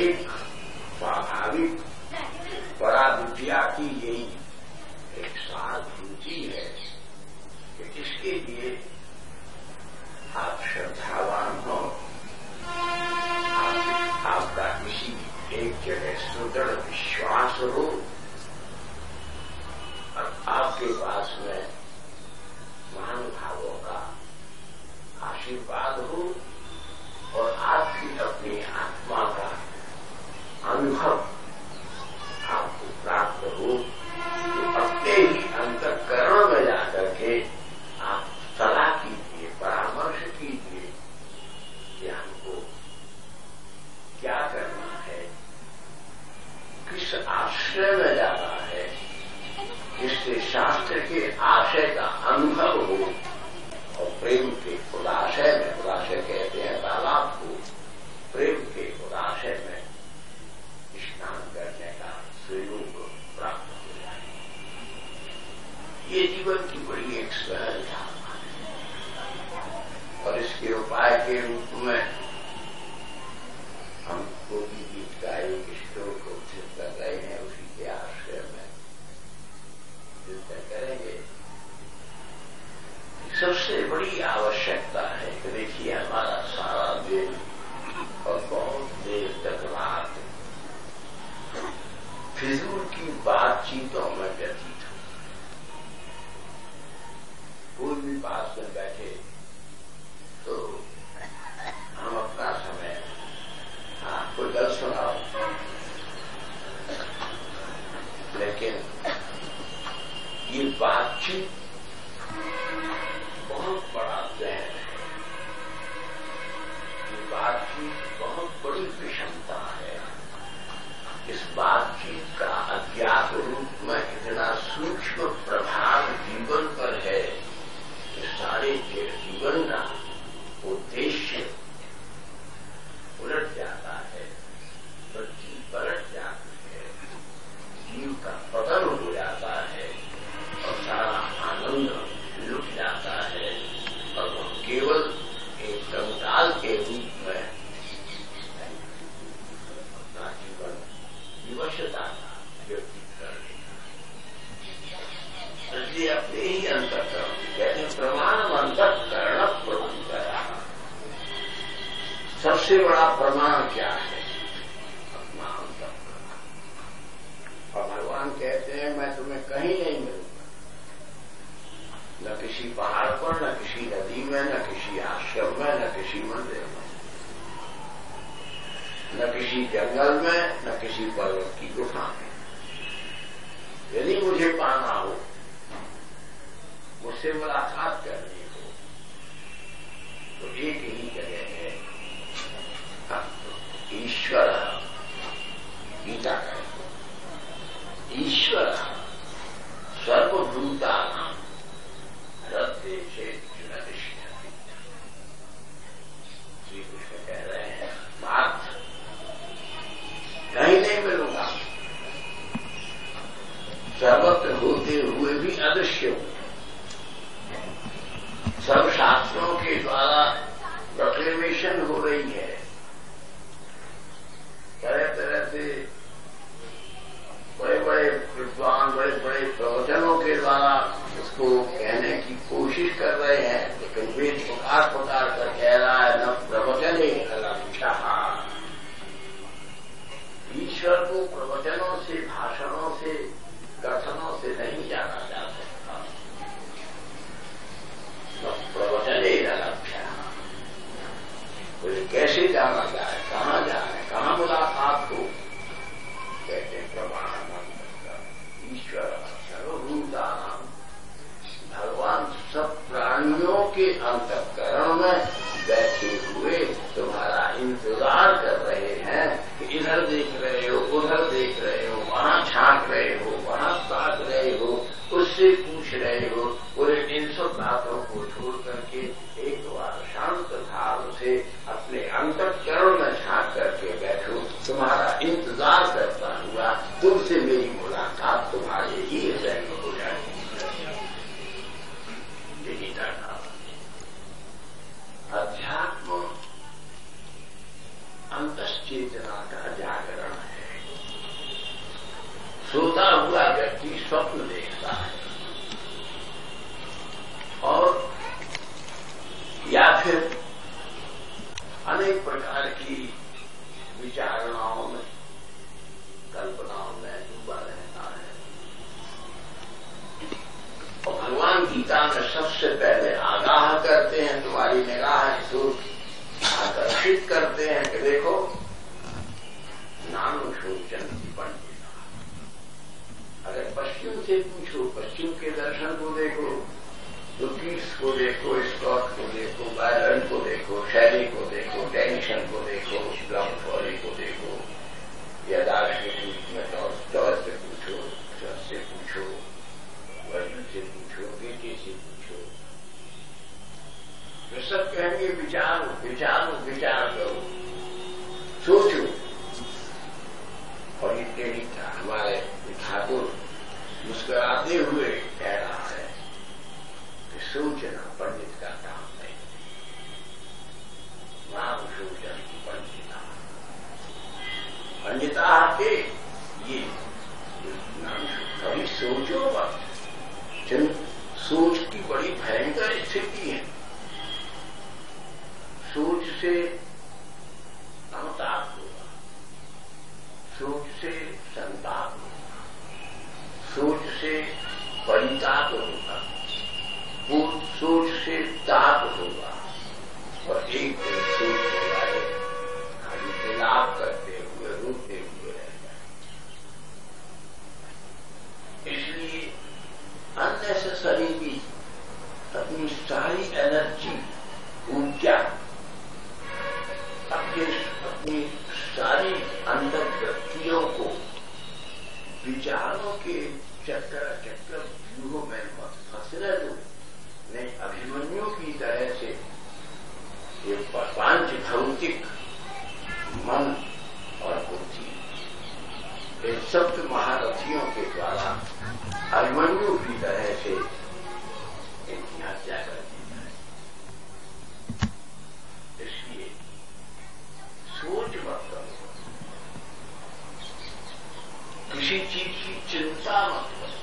एक स्वाभाविक पराविद्या की यही एक साधुति है कि इसके लिए आप श्रद्धावान हो, आपका किसी एक जगह सुदृढ़ विश्वास हो और आपके पास में महानुभावों का आशीर्वाद हो और आपकी अपनी आत्मा का अनुभव आपको प्राप्त हो, तो अपने ही अंतःकरण में जाकर के आप सलाह कीजिए, परामर्श कीजिए कि हमको क्या करना है, किस आश्रय में जाना है, जिससे शास्त्र के आशय का अनुभव हो और प्रेम के उदाशय में, उदाशय कहते हैं तालाब को, प्रेम के उदाशय में स्नान करने का सुयोग प्राप्त हो जाए। ये जीवन की बड़ी एक सरल धारणा है और इसके उपाय के रूप में हम कोई गीत का एक श्लोक को उचित कर रहे हैं, उसी के आश्रय में चिंतन करेंगे। सबसे बड़ी आवश्यकता है कि देखिए हमारा सारा दिन और बहुत देर तक रात फिजूल की बातचीतों में व्यतीत हो। कोई भी पास में बैठे तो हम अपना समय आपको गल सुनाओ, लेकिन ये बातचीत बहुत बड़ा जहर है, ये बातचीत बहुत बड़ी विषमता है। इस बातचीत का अज्ञात रूप में इतना सूक्ष्म प्रभाव जीवन पर है कि सारे जीवन का उद्देश्य उलट जाता है, वृत्ति पलट जाती है, जीव का पतन हो जाता है और सारा आनंद लुट जाता है और वह केवल एक कंकाल के रूप में अपना जीवन विवशता का व्यतीत कर लेगा। इसलिए अपने ही अंतःकरण, कहते हैं प्रमाण अंतःकरण प्रबंधरा। सबसे बड़ा प्रमाण क्या है? अपना अंतःकरण। और भगवान कहते हैं मैं तुम्हें कहीं नहीं मिलूंगा, न किसी पहाड़ पर, न किसी नदी में, न किसी आश्रम में, न किसी मंदिर में, न किसी जंगल में, न किसी पर्वत की गुफा में। यदि मुझे पाना हो, मुझसे मुलाकात करनी हो, तो एक ही जगह है, ईश्वर। गीता कहते ईश्वर सर्वभूतानां हृदय चेत जुनतिष्ठति। श्री कृष्ण कह रहे हैं पार्थ कहीं नहीं मिलूंगा, सर्वत्र होते हुए भी अदृश्य हूं। सब शास्त्रों के द्वारा प्रोक्लेमेशन हो रही है, तरह तरह से बड़े बड़े विद्वान बड़े बड़े प्रवचनों के द्वारा उसको कहने की कोशिश कर रहे हैं, लेकिन वेद पुकार पुकार कर कह रहा है न प्रवचने अलक्षा। ईश्वर को प्रवचनों से, भाषणों से, कथनों से नहीं जाना जा सकता। न प्रवचने अलक्षा। कैसे जाना जाए, कहाँ जाए, कहाँ मुलाकात हो? कहते प्रमाण ईश्वर सर्वभूतानां। भगवान सब प्राणियों के अंतःकरण में बैठे हुए तुम्हारा इंतजार कर रहे हैं कि इधर देख रहे हो, उधर देख रहे हो, वहां झांक रहे हो, वहां ताक रहे हो, उससे पूछ रहे हो। और इन सब बातों को छोड़ करके एक बार शांत भाव से अपने अंतःकरण व्यक्ति स्वप्न देखता है और या फिर अनेक प्रकार की विचारणाओं में, कल्पनाओं में डूबा रहता है। और भगवान गीता में सबसे पहले आगाह करते हैं, तुम्हारी निगाह को आकर्षित करते हैं कि देखो नानु शोचंती पंडिता। अगर पश्चिम से पूछो, पश्चिम के दर्शन को देखो, बुद्धिस्ट को देखो, स्कॉट को देखो, बायरन को देखो, शैली को देखो, टेंशन को देखो, ब्लॉमफॉरी को देखो, या दार्शनिक में टॉर्च से पूछो, चर्च से पूछो, वर्जन से पूछो, गीते से पूछो, तो सब कहेंगे विचारो विचारो विचार करो, सोचो। और इतने ही हमारे ठाकुर मुस्कुराते हुए कह रहा है कि सोचना पंडित का काम नहीं, नाम सोचन की पंडिता। पंडिता के ये नाम कभी सोचो मत। सोच की बड़ी भयंकर स्थिति है। सोच से अमताप होगा, सोच से संताप होगा, सोच से परिताप होगा, सोच से ताप होगा, और एक दिन सोचने वाले खाली विलाप करते हुए रोते हुए रह जाए। इसलिए अननेसेसरी भी अपनी सारी एनर्जी, ऊर्जा, अपनी सारी अंतर्वृत्तियों को विचारों के चक्कर व्यूहों में मत फंसने दो। नहीं, अभिमन्यु की तरह से ये पांच भौतिक मन और बुद्धि, इन सप्त महारथियों के द्वारा अभिमन्यु की तरह से इनकी हत्या कर दी जाए। इसलिए सोच मत करो, किसी चीज की चिंता मत करो।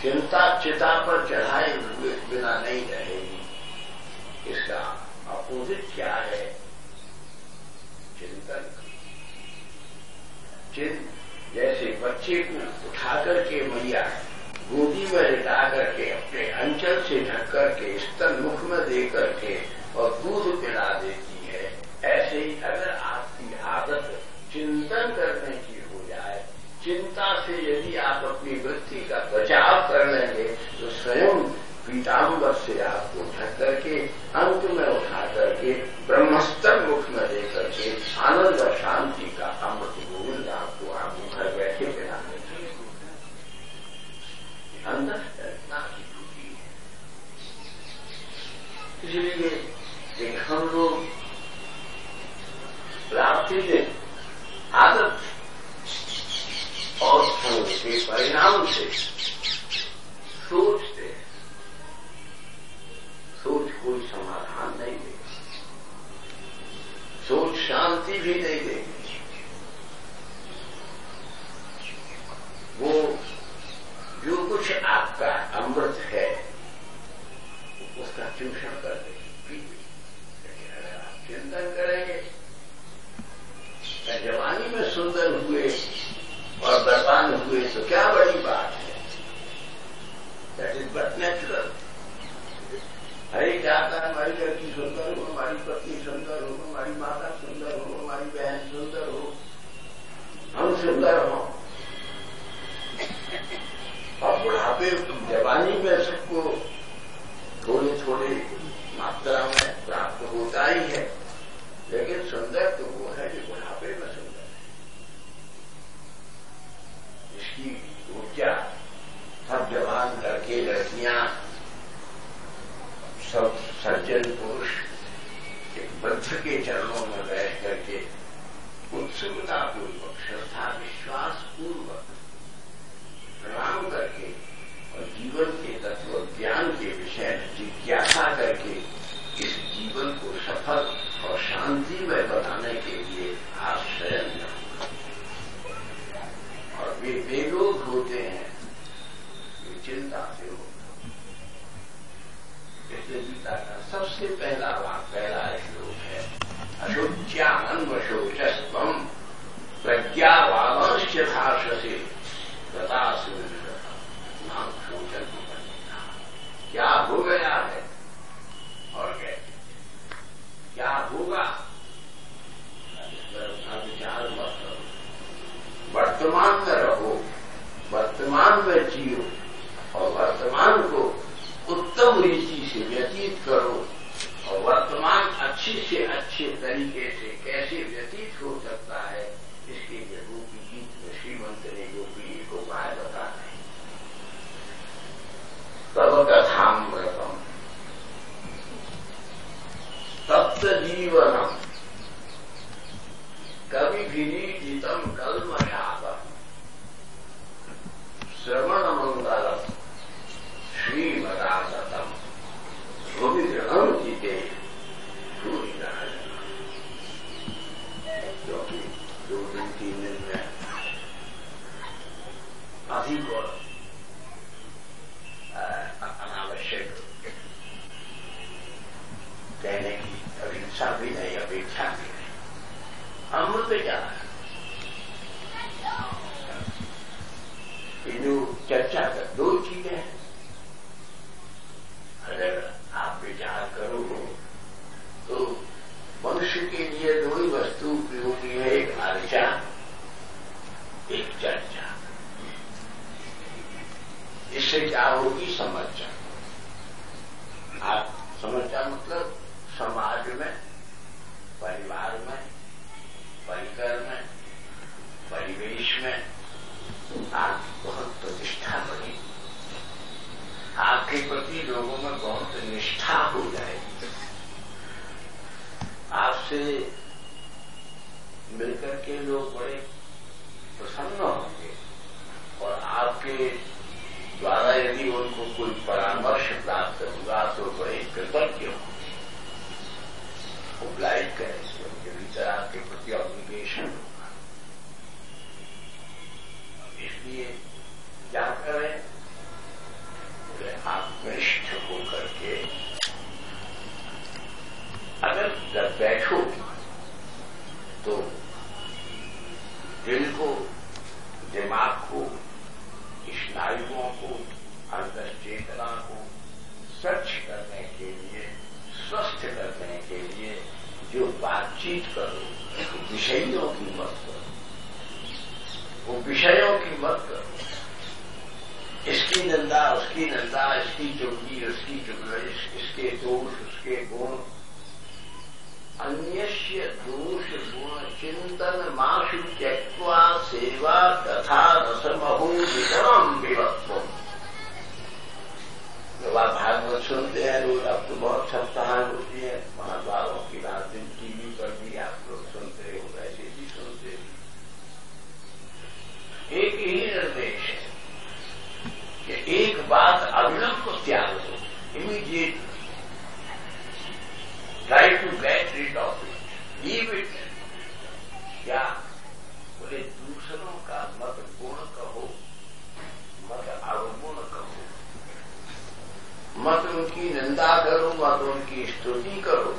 चिंता चिता पर चढ़ाए हुए बिना नहीं रहेगी। इसका अपोजिट क्या है? चिंतन। जैसे बच्चे को उठा करके मैया गोदी में लिटा करके अपने अंचल से ढक करके स्तन मुख में दे करके और दूध पिला देती है, ऐसे ही अगर आपकी आदत चिंतन करने की हो जाए, चिंता से यदि आप अपनी वृत्ति का बचाव कर लेंगे तो स्वयं पीताम्बर से आपको ढक करके अंत में उठा करके ब्रह्मस्तर मुख में दे करके आनंद और शांति का अमृत गोविंद आपको घर बैठे पिला देंगे। अंदर इतना की दूरी है। इसलिए हम लोग प्राप्ति के आदत और फल के परिणाम से सोचते हैं। सोच कोई समाधान नहीं देगी, सोच शांति भी नहीं देगी। वो जो कुछ आपका अमृत है उसका चूषण कर देगी। अगर आप चिंतन करेंगे, जवानी में सुंदर हुए और बर्बाद हुए तो क्या बड़ी बात है। That is but natural. हरे चाहता है हमारी लड़की सुंदर हो, हमारी पत्नी सुंदर हो, हमारी माता सुंदर हो, हमारी बहन सुंदर हो, हम सुंदर हो। और बुढ़ापे जवानी में सबको थोड़ी थोड़ी मात्रा में प्राप्त होता ही है, लेकिन सुंदर तो वो है जो बुढ़ापे में सुंदर है। इसकी ऊर्जा सब जवान लड़के लड़कियां सब सज्जन पुरुष एक वृद्ध के चरणों में बैठ करके उत्सुकतापूर्वक, श्रद्धा विश्वास पूर्वक प्रणाम करके और जीवन के तत्व ज्ञान के विषय में जिज्ञासा करके इस जीवन को सफल और शांतिमय बनाने के लिए आप स्वयं और वे लोग होते हैं वर्तमान में रहो, वर्तमान में जियो और वर्तमान को उत्तम रीति से व्यतीत करो। और वर्तमान अच्छे से अच्छे तरीके से कैसे व्यतीत हो सकता है, इसके लिए गोपी गीत में श्रीमंत ने गोपी को उपाय बताते हैं। तब कथामृतम तप्त जीवनम कवि विनीतम कल्मषापम श्रवण मंगलम श्रीमदागतम गोविंदम जीते सूर्य नारायण। क्योंकि 2 दिन 3 दिन में अधिक और अनावश्यक कहने की अभिलाषा भी नहीं, अपेक्षा भी नहीं। अमृत क्या है? जो चर्चा कर 2 चीजें हैं। अगर आप विचार करो तो मनुष्य के लिए 2 ही वस्तु उपयोगी है, एक अर्चा, एक चर्चा। इससे क्या होगी? समस्या। आप समस्या मतलब समाज में, परिवार में, परिकर में, परिवेश में आप बहुत प्रतिष्ठा बढ़ी, आपके प्रति लोगों में बहुत निष्ठा हो जाएगी, आपसे मिलकर के लोग बड़े प्रसन्न होंगे और आपके द्वारा यदि उनको कोई परामर्श प्राप्त होगा तो बड़े कृतज्ञ होंगे, उपलाइट करेंगे, उनके भीतर आपके प्रति ऑब्लिगेशन होगा। इसलिए क्या करें? आत्मनिष्ठ होकर के अगर जब बैठो तो दिल को, दिमाग को, स्नायुओं को, अंतर्चेतना को स्वच्छ करने के लिए, स्वस्थ करने के लिए जो बातचीत करो, विषयों की मत करो, वो विषयों की मत करो। इसकी निंदा, उसकी निंदा, इसकी चुगली, उसकी चुगली, इसके दोष, उसके गुण, अन्यस्य दोष गुण चिंतन माशु त्यक्त्वा सेवा तथा रसमहो वितरम विवत्वम। जब आप भागवत सुनते हैं रोज, आप तो बहुत सप्ताह होती है, महाद्वारों की रात दिन टीवी पर भी आप लोग सुनते हो, ऐसे भी सुनते हो। एक ही निर्देश है कि एक बात अविलंब को त्याग दो, immediate try to get rid of it, leave it। क्या बोले? दूसरों का मत गुण कहो, मत अवगुण कहो, मत उनकी निंदा करो, मत उनकी स्तुति करो।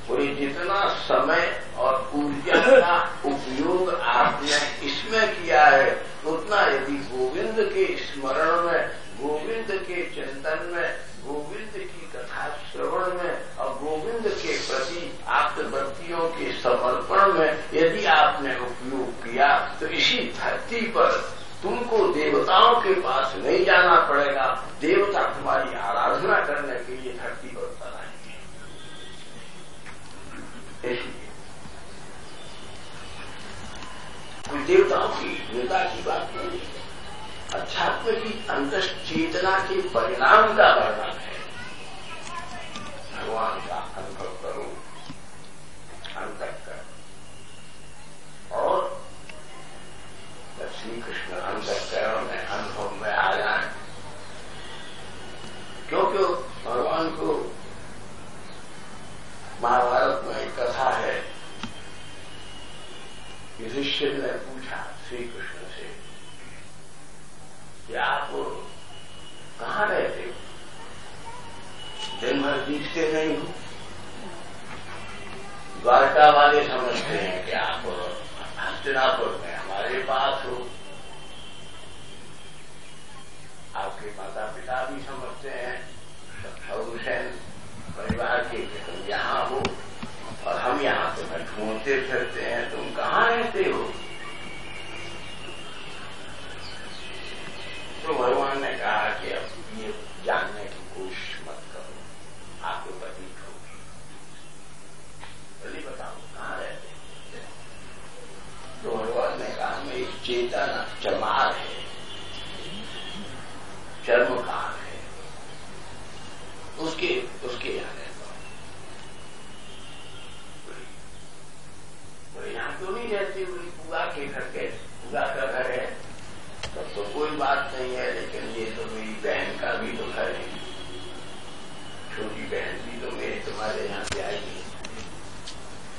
बोले जितना समय और ऊर्जा का उपयोग आपने इसमें किया है, उतना यदि गोविंद के स्मरण में, गोविंद के चिंतन में, गोविंद की कथा श्रवण में और गोविंद के प्रति आत्मवृत्तियों के समर्पण में यदि आपने उपयोग किया तो इसी धरती पर तुमको देवताओं के पास नहीं जाना पड़ेगा, देवता तुम्हारी आराधना करने के लिए धरती पर बनाएंगे। इसलिए कोई देवताओं की निंदा की बात नहीं है, अध्यात्म की अंतश्चेतना के परिणाम का वर्णन है। भगवान का अनुभव करो अंतःकरण, और श्री कृष्ण अंतःकरण में अनुभव में आ जाए, क्योंकि भगवान को महाभारत में एक कथा है, युधिष्ठिर ने पूछा श्री कृष्ण से कि आप कहाँ रहते हो, दिन भर दिखते नहीं हो। द्वारका वाले समझते हैं कि आप हस्तिनापुर में हमारे पास हो, आपके माता पिता भी समझते हैं, हुसैन परिवार के तुम यहाँ हो और हम यहाँ तुम्हें ढूंढते फिरते हैं, तुम कहाँ रहते हो। में एक चेतना चमार है, चर्मकार है, उसके यहां रहता हूं। बोले यहां क्यों नहीं रहती? बोली पुआ के घर के, पुआ का घर है तब तो कोई बात नहीं है, लेकिन ये तो मेरी बहन का भी तो घर है, छोटी बहन भी तो मेरे तुम्हारे यहाँ से आई है,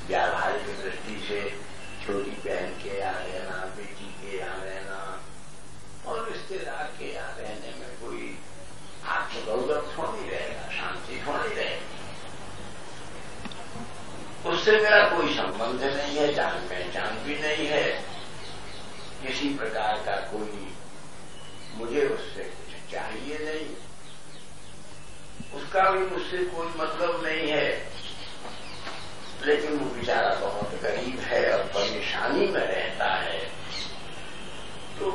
व्यावहार की दृष्टि से छोटी बहन के यहाँ रहना, बेटी के यहाँ रहना और रिश्तेदार के यहाँ रहने में कोई आत्मगौरव थोड़ी रहेगा, शांति थोड़ी रहेगी। उससे मेरा कोई संबंध नहीं है, जान पहचान भी नहीं है, किसी प्रकार का कोई मुझे उससे कुछ चाहिए नहीं, उसका भी मुझसे कोई मतलब नहीं है, लेकिन वो बेचारा बहुत गरीब है और परेशानी में रहता है। तो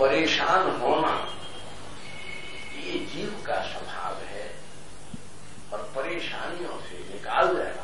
परेशान होना ये जीव का स्वभाव है और परेशानियों से निकाल देना